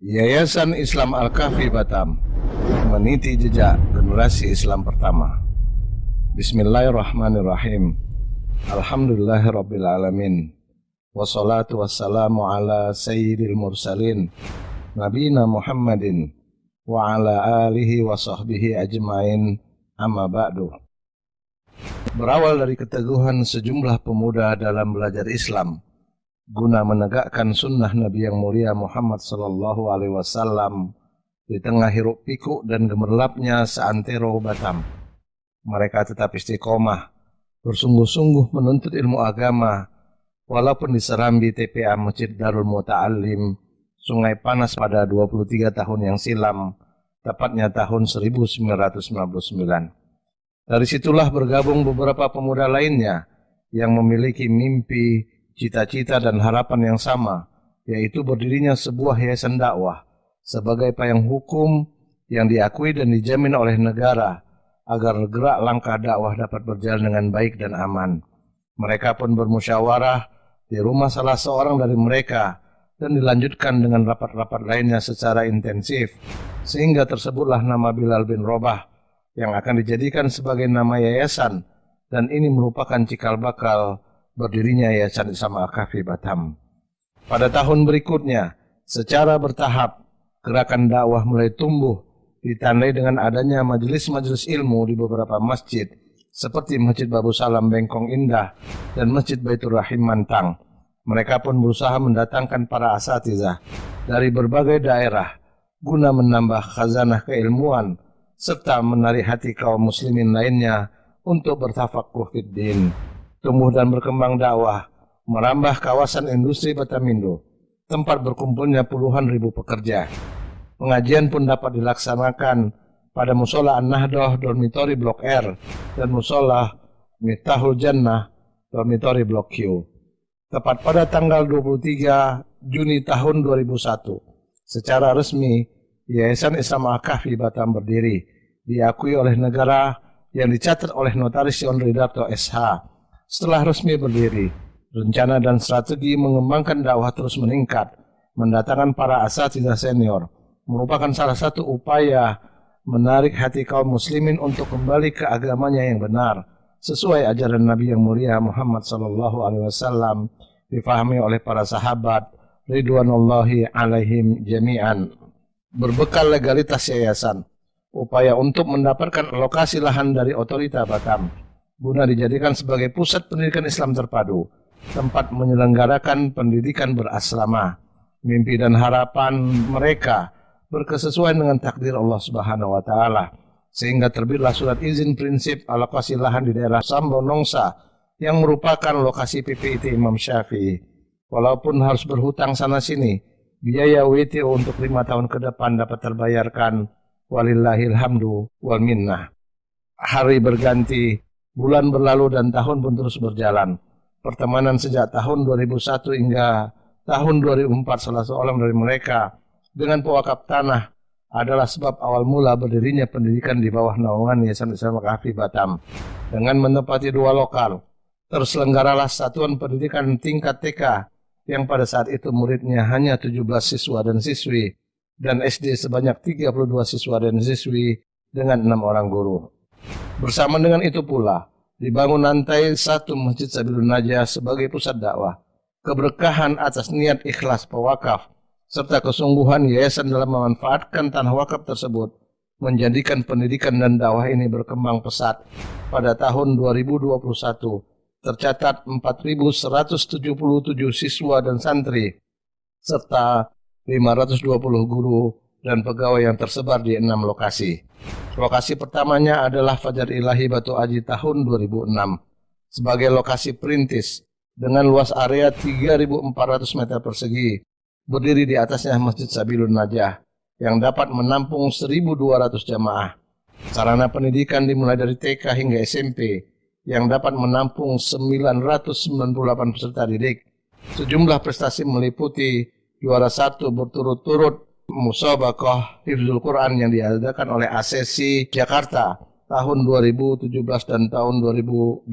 Yayasan Islam Al-Kahfi Batam meniti jejak generasi Islam pertama. Bismillahirrahmanirrahim. Alhamdulillahirabbil alamin. Wassalatu wassalamu ala sayyidil mursalin nabiyina Muhammadin wa ala alihi wa sahbihi ajmain, amma ba'du. Berawal dari keteguhan sejumlah pemuda dalam belajar Islam guna menegakkan sunnah Nabi yang mulia Muhammad sallallahu alaihi wasallam di tengah hiruk pikuk dan gemerlapnya seantero Batam, mereka tetap istiqomah, bersungguh-sungguh menuntut ilmu agama walaupun diserambi TPA Masjid Darul Muta'allim Sungai Panas pada 23 tahun yang silam, tepatnya tahun 1999. Dari situlah bergabung beberapa pemuda lainnya yang memiliki mimpi, cita-cita dan harapan yang sama, yaitu berdirinya sebuah yayasan dakwah sebagai payung hukum yang diakui dan dijamin oleh negara agar gerak langkah dakwah dapat berjalan dengan baik dan aman. Mereka pun bermusyawarah di rumah salah seorang dari mereka dan dilanjutkan dengan rapat-rapat lainnya secara intensif, sehingga tersebutlah nama Bilal bin Rabah yang akan dijadikan sebagai nama yayasan, dan ini merupakan cikal bakal berdirinya Yayasan Islam Al-Kahfi Batam. Pada tahun berikutnya, secara bertahap, gerakan dakwah mulai tumbuh, ditandai dengan adanya majelis-majelis ilmu di beberapa masjid, seperti Masjid Babu Salam Bengkong Indah dan Masjid Baitur Rahim Mantang. Mereka pun berusaha mendatangkan para asatizah dari berbagai daerah guna menambah khazanah keilmuan serta menarik hati kaum muslimin lainnya untuk bertafaqquh fid din. Tumbuh dan berkembang dakwah merambah kawasan industri Batamindo, tempat berkumpulnya puluhan ribu pekerja. Pengajian pun dapat dilaksanakan pada Musola An-Nahdoh Dormitori Blok R dan Musola Miftahul Jannah Dormitori Blok Q. Tepat pada tanggal 23 Juni tahun 2001, secara resmi Yayasan Islam Al-Kahfi Batam berdiri, diakui oleh negara yang dicatat oleh Notaris Yon Ridarto SH. Setelah resmi berdiri, rencana dan strategi mengembangkan dakwah terus meningkat. Mendatangkan para asatidz senior merupakan salah satu upaya menarik hati kaum muslimin untuk kembali ke agamanya yang benar, sesuai ajaran Nabi yang mulia Muhammad sallallahu alaihi wasallam, difahami oleh para sahabat ridwanullahi alaihim jami'an. Berbekal legalitas yayasan, upaya untuk mendapatkan alokasi lahan dari otorita Batam guna dijadikan sebagai pusat pendidikan Islam terpadu, tempat menyelenggarakan pendidikan berasrama. Mimpi dan harapan mereka berkesesuaian dengan takdir Allah Subhanahu wa taala, sehingga terbitlah surat izin prinsip alokasi lahan di daerah Sambo Nongsa yang merupakan lokasi PPIT Imam Syafi'i. Walaupun harus berhutang sana sini, biaya WTO untuk 5 tahun ke depan dapat terbayarkan, walillahil hamdu wal minnah. Hari berganti, bulan berlalu dan tahun pun terus berjalan. Pertemanan sejak tahun 2001 hingga tahun 2004 salah seorang dari mereka dengan pewakaf tanah adalah sebab awal mula berdirinya pendidikan di bawah naungan Yayasan Islam Al-Kahfi Batam. Dengan menempati 2 lokal, terselenggaralah satuan pendidikan tingkat TK yang pada saat itu muridnya hanya 17 siswa dan siswi, dan SD sebanyak 32 siswa dan siswi dengan 6 orang guru. Bersama dengan itu pula, dibangun lantai 1 Masjid Sabilun Najah sebagai pusat dakwah. Keberkahan atas niat ikhlas pewakaf serta kesungguhan yayasan dalam memanfaatkan tanah wakaf tersebut menjadikan pendidikan dan dakwah ini berkembang pesat. Pada tahun 2021, tercatat 4.177 siswa dan santri serta 520 guru dan pegawai yang tersebar di 6 lokasi. Lokasi pertamanya adalah Fajar Ilahi Batu Aji tahun 2006 sebagai lokasi perintis dengan luas area 3.400 meter persegi. Berdiri di atasnya Masjid Sabilun Najah yang dapat menampung 1.200 jamaah. Sarana pendidikan dimulai dari TK hingga SMP yang dapat menampung 998 peserta didik. Sejumlah prestasi meliputi juara 1 berturut-turut Musabaqah Hifzul Quran yang diadakan oleh ASESI Jakarta tahun 2017 dan tahun 2018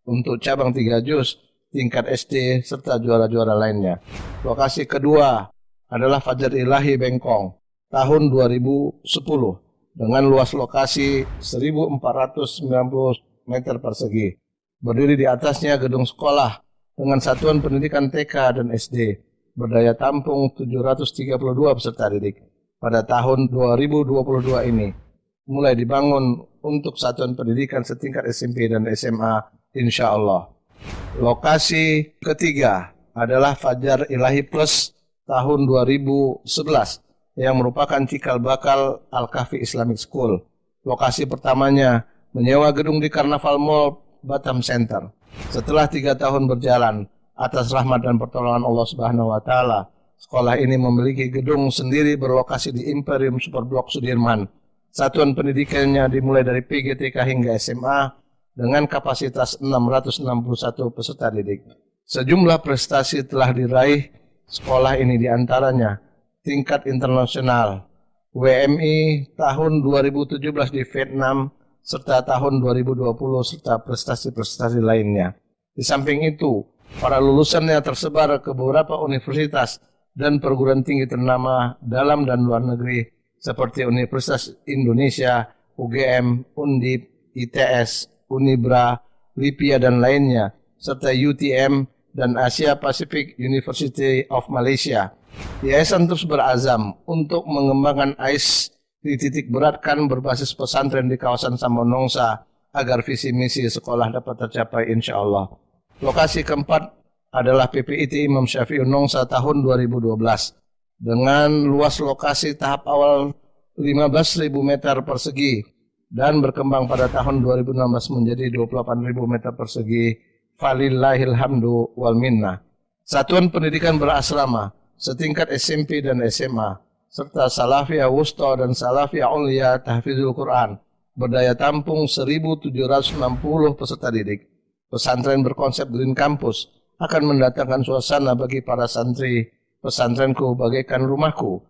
untuk cabang 3 juz tingkat SD serta juara-juara lainnya. Lokasi kedua adalah Fajar Ilahi Bengkong tahun 2010 dengan luas lokasi 1.490 meter persegi. Berdiri di atasnya gedung sekolah dengan satuan pendidikan TK dan SD, berdaya tampung 732 peserta didik. Pada tahun 2022 ini mulai dibangun untuk satuan pendidikan setingkat SMP dan SMA insya Allah. Lokasi ketiga adalah Fajar Ilahi Plus tahun 2011 yang merupakan cikal bakal Al-Kahfi Islamic School. Lokasi pertamanya menyewa gedung di Carnaval Mall Batam Center. Setelah 3 tahun berjalan, atas rahmat dan pertolongan Allah Subhanahu wa Ta'ala, sekolah ini memiliki gedung sendiri berlokasi di Imperium Superblok Sudirman. Satuan pendidikannya dimulai dari PGTK hingga SMA dengan kapasitas 661 peserta didik. Sejumlah prestasi telah diraih sekolah ini, diantaranya tingkat internasional, WMI tahun 2017 di Vietnam, serta tahun 2020 serta prestasi-prestasi lainnya. Di samping itu, para lulusannya tersebar ke beberapa universitas dan perguruan tinggi ternama dalam dan luar negeri seperti Universitas Indonesia, UGM, Undip, ITS, Unibra, LIPIA dan lainnya, serta UTM dan Asia Pacific University of Malaysia. Yayasan terus berazam untuk mengembangkan AIS dititik beratkan berbasis pesantren di kawasan Sambonongsa agar visi misi sekolah dapat tercapai insya Allah. Lokasi keempat adalah PPIT Imam Syafi'i Nongsa tahun 2012 dengan luas lokasi tahap awal 15.000 meter persegi dan berkembang pada tahun 2016 menjadi 28.000 meter persegi. Falillahil hamdu wal minnah. Satuan pendidikan berasrama setingkat SMP dan SMA serta Salafiyah Wusta dan Salafiyah Ulia Tahfizul Quran, berdaya tampung 1.760 peserta didik. Pesantren berkonsep Green Campus akan mendatangkan suasana bagi para santri. Pesantrenku bagaikan rumahku.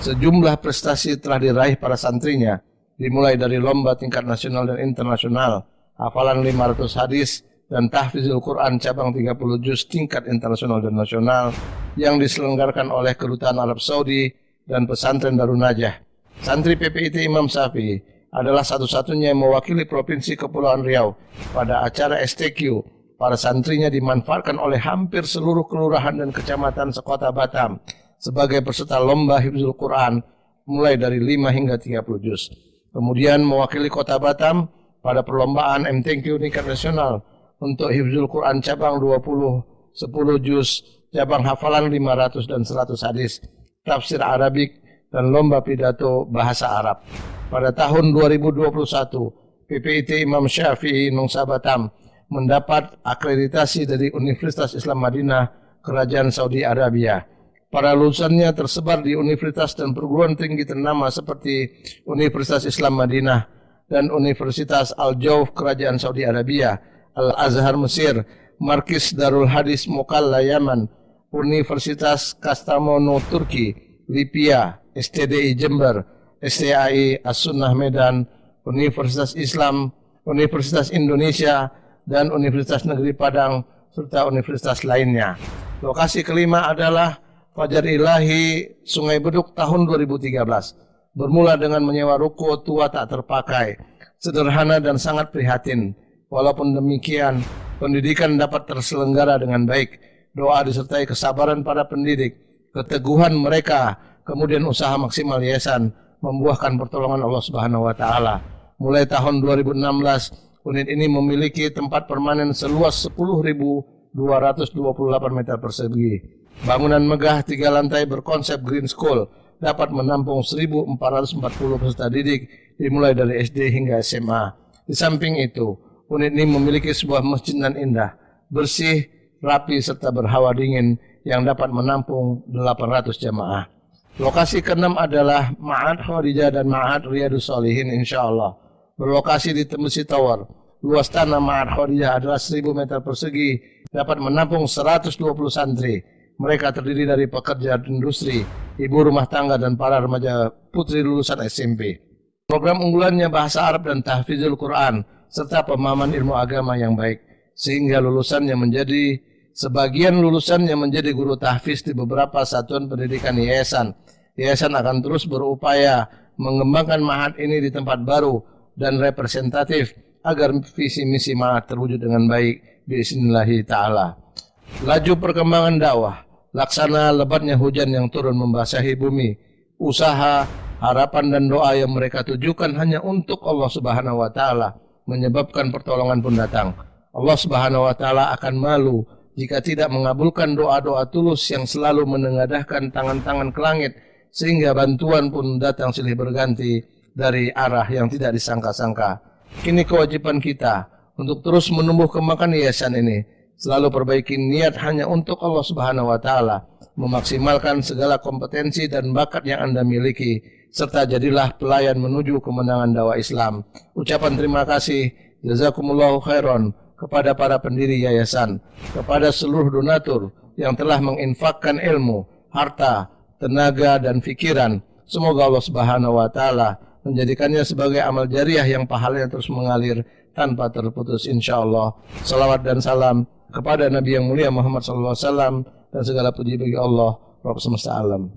Sejumlah prestasi telah diraih para santrinya, dimulai dari lomba tingkat nasional dan internasional, hafalan 500 hadis, dan tahfizul Quran cabang 30 juz tingkat internasional dan nasional yang diselenggarakan oleh Kedutaan Arab Saudi dan pesantren Darun Najah. Santri PPIT Imam Syafi'i adalah satu-satunya yang mewakili Provinsi Kepulauan Riau pada acara STQ. Para santrinya dimanfaatkan oleh hampir seluruh kelurahan dan kecamatan sekota Batam sebagai peserta lomba hifzul Quran mulai dari 5 hingga 30 juz. Kemudian mewakili kota Batam pada perlombaan MTQ tingkat nasional untuk hifzul Quran cabang 20, 10 juz, cabang hafalan 500 dan 100 hadis, tafsir Arabik, dan lomba pidato bahasa Arab. Pada tahun 2021, PPIT Imam Syafi'i Nongsa Batam mendapat akreditasi dari Universitas Islam Madinah Kerajaan Saudi Arabia. Para lulusannya tersebar di universitas dan perguruan tinggi ternama seperti Universitas Islam Madinah dan Universitas Al-Jauf Kerajaan Saudi Arabia, Al-Azhar Mesir, Markis Darul Hadis Mukalla Yaman, Universitas Kastamonu Turki, LIPIA, STDI Jember, STAI As-Sunnah Medan, Universitas Islam, Universitas Indonesia, dan Universitas Negeri Padang, serta universitas lainnya. Lokasi kelima adalah Fajar Ilahi Sungai Beduk tahun 2013. Bermula dengan menyewa ruko tua tak terpakai, sederhana dan sangat prihatin. Walaupun demikian, pendidikan dapat terselenggara dengan baik. Doa disertai kesabaran para pendidik, keteguhan mereka, kemudian usaha maksimal yayasan membuahkan pertolongan Allah Subhanahu wa Ta'ala. Mulai tahun 2016, unit ini memiliki tempat permanen seluas 10.228 meter persegi. Bangunan megah 3 lantai berkonsep Green School dapat menampung 1.440 peserta didik dimulai dari SD hingga SMA. Di samping itu, unit ini memiliki sebuah masjid nan indah, bersih, rapi, serta berhawa dingin yang dapat menampung 800 jamaah. Lokasi keenam adalah Ma'had Khadijah dan Ma'had Riyadus Shalihin insyaallah. Berlokasi di Tembesi Tower. Luas tanah Ma'had Khadijah adalah 1.000 meter persegi, dapat menampung 120 santri. Mereka terdiri dari pekerja industri, ibu rumah tangga, dan para remaja putri lulusan SMP. Program unggulannya bahasa Arab dan tahfizul Quran, serta pemahaman ilmu agama yang baik, sehingga lulusannya menjadi Sebagian lulusannya menjadi guru tahfiz di beberapa satuan pendidikan yayasan. Yayasan akan terus berupaya mengembangkan ma'had ini di tempat baru dan representatif agar visi misi ma'had terwujud dengan baik bismillahi ta'ala. Laju perkembangan dakwah, laksana lebatnya hujan yang turun membasahi bumi, usaha, harapan dan doa yang mereka tujukan hanya untuk Allah Subhanahu wa taala menyebabkan pertolongan pun datang. Allah Subhanahu wa taala akan malu jika tidak mengabulkan doa-doa tulus yang selalu menengadahkan tangan-tangan ke langit sehingga bantuan pun datang silih berganti dari arah yang tidak disangka-sangka. Kini kewajiban kita untuk terus menumbuh kembangkan yayasan ini, selalu perbaiki niat hanya untuk Allah Subhanahu wa taala, memaksimalkan segala kompetensi dan bakat yang Anda miliki, serta jadilah pelayan menuju kemenangan dakwah Islam. Ucapan terima kasih, jazakumullahu khairan, kepada para pendiri yayasan, kepada seluruh donatur yang telah menginfakkan ilmu, harta, tenaga, dan pikiran. Semoga Allah Subhanahu wa taala menjadikannya sebagai amal jariah yang pahalanya terus mengalir tanpa terputus insyaallah. Salawat dan salam kepada Nabi yang mulia Muhammad sallallahu alaihi wasallam, dan segala puji bagi Allah Rabb semesta alam.